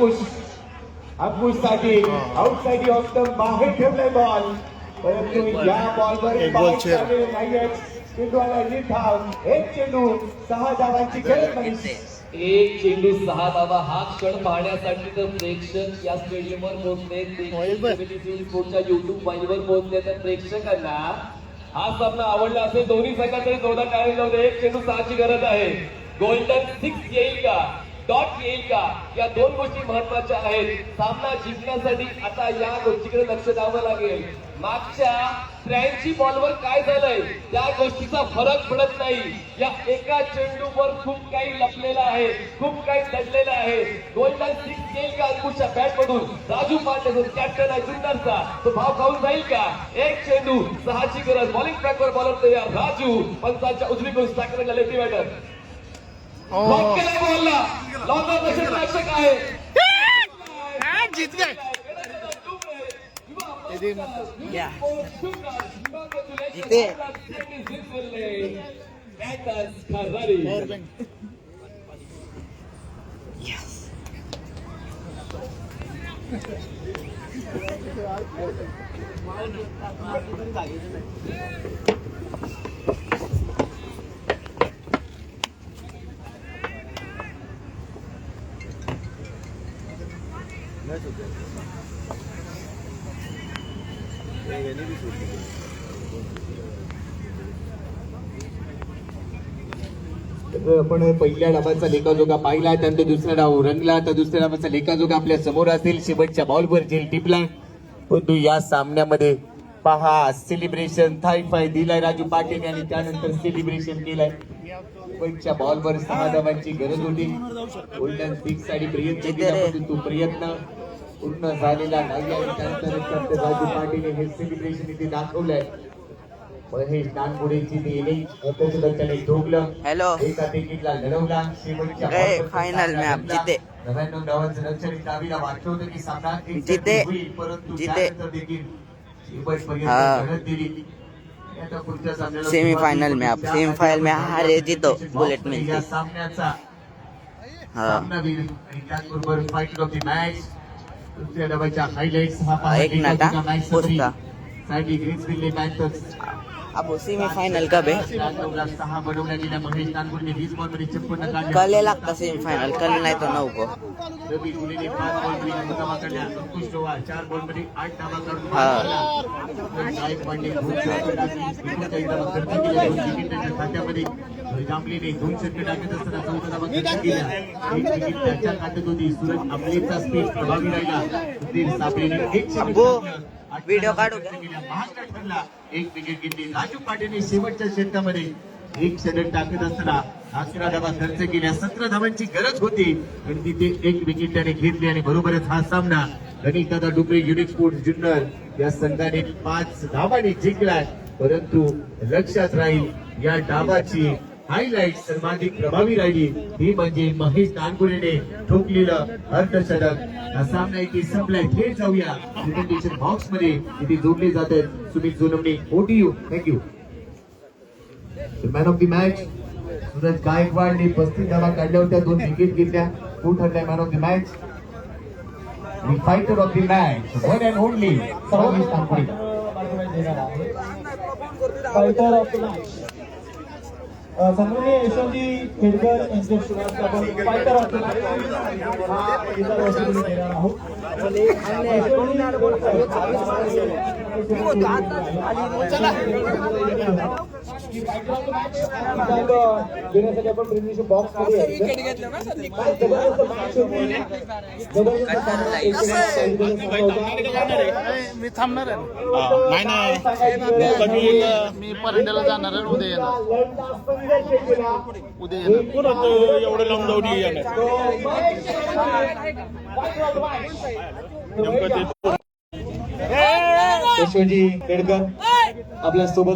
अंकुश साठी outside of the बाहेर ठेवलाय बॉल, परंतु या बॉलवर नाहीये. चेंडूला धाव, एक चेंडू 6 धावांची गरज नाही. एक चेंडू 6 धावा. हा क्षण पाहण्यासाठी तर प्रेक्षक या स्टेडियमवर पोहोचले, पुढच्या युट्यूब वाहिनीवर पोहोचले. तर प्रेक्षकांना हा सामना आवडला असेल. दोन्ही संघातरी जोरदार टाळी लावून एक चेंडू 6ची गरज आहे. गोल्डन 6 येईल का, डॉट येईल का, या दोन गोष्टी महत्वाच्या आहेत. सामना जिंकण्यासाठी आता या गोष्टीकडे लक्ष द्यावं लागेल. मागच्या 83 बॉलवर काय झालंय त्या गोष्टीचा फरक पडत नाही. या एका चेंडूवर खूप काही लपलेलं आहे, खूप काही दडलेलं आहे. गोल्डन 6 येईल का अंकुशच्या बॅट मधून. राजू पांडे कॅप्टन आहे जुन्नरचा, तो भाव खाऊन जाईल का. एक चेंडू 6ची गरज. बॉलिंग ट्रॅकवर बॉलर तयार. राजू पंचांच्या उजवीकडून स्ट्रायकर लेफ्टी बॅटर. ब्लॉक केलाय बॉलला. लॉंगर रक्षक आहे. जीत गए. जीते. आपण पहिल्या डावाचा लेखाजोखा पाहिला, त्यानंतर दुसरा डाव रंगला, तर दुसऱ्या डावाचा लेखाजोखा आपल्या समोर असेल. शेवटच्या बॉलवर झेल टिपला. परंतु या सामन्यामध्ये पहा सेलिब्रेशन थाय फाय दिलाय राजू पाटील आणि त्यानंतर सेलिब्रेशन केलाय. शेवटच्या बॉलवर 6 धावांची गरज होती. गोल्डन 6 साठी प्रयत्न केला, परंतु प्रयत्न पूर्ण झालेला नाही आणि त्यानंतर राजू पाटील हे सेलिब्रेशन इथे दाखवलंय. महेश नानपुडेची त्याने ठोकलं. हेलो एका विकेटला लढवला. शेवटच्या फायनल में आप जीते. 99 धावांचं लक्ष्य डावीला वाटलं होतं की सामना जीते. होईल, परंतु जीते. त्यानंतर देखील शेवटपर्यंत लढत दिली. आता पुढच्या सामन्याला सेमीफाइनल में आप सेमीफाइनल में हारे जीतो बुलेट में. या सामन्याचा सामनावीर आणि त्याचबरोबर फायटर ऑफ द मॅच. दुसऱ्या डावाच्या हायलाइट्स हा एक नाटा पुस्ता साठी ग्रीन्सविले पॅंथर्स. अब सेमीफाइनल कब है. 6 बनवल्या गेल्या. महेश नानपुरेने 20 बॉलमध्ये 56 काढले. कल लागता सेमीफाइनल, कल नाही तो 9 को. रवी गुलेने 5 बॉलमध्ये 9 धावा काढल्या. अंकुश चव्हाण 4 बॉलमध्ये 8 धावा काढून गायकवाडने 2 षटके टाकली. 39 धावा खर्च केल्या. 2 विकेट त्याच्या खात्यामध्ये. जांभलेने 2 षटके टाकत असताना 14 धावा खर्च केल्या. 1 विकेट त्याच्या खात्यात होती. सूरज आंबलेचा स्पीड प्रभावी राहिला. सुधीर साबळेने 1 षटक व्हिडिओ काढू. महाराष्ट्र ठरला. 1 विकेट घेतली. राजू पाटीलने शेवटच्या षटकामध्ये 1 षटक टाकत असताना 11 धावा खर्च केल्या. 17 धावांची गरज होती आणि तिथे 1 विकेट त्याने घेतली आणि बरोबरच हा सामना गणेशदादा डुबरे युनिक स्पोर्ट्स जुन्नर या संघाने 5 धावांनी जिंकलाय. परंतु लक्षात राहील या डावाची हायलाइट सर्वाधिक प्रभावी राहिली ही म्हणजे महेश नानपुरेने ठोकलेलं अर्धशतक. हा सामना इथे संपलाय. थेट जाऊया प्रेझेंटेशन बॉक्स मध्ये. इथे जोडले जात आहेत सुमित जोनवणे. ओटीयू thank you. Man of the match Suraj गायकवाडने 35 धावा काढल्या होत्या. 2 विकेट घेतल्या. तो ठरलाय man of the match. Fighter of the match one and only Mahesh Nanpure. Fighter of the match सन्माननीय यशवंती खेडकर यांच्या शुभार्थ आपण फायटर ऑफ द मॅच हा इतर वस्तू देणार आहोत. देण्यासाठी आपण प्रेझेंटेशन बॉक्स मध्ये मी थांबणार आहे. नाही मी परंड्याला जाणार आहे. उद्या येणार. उद्या येणार. एवढं लांब जाऊन येणार. यशवंती खेडकर आपल्या सोबत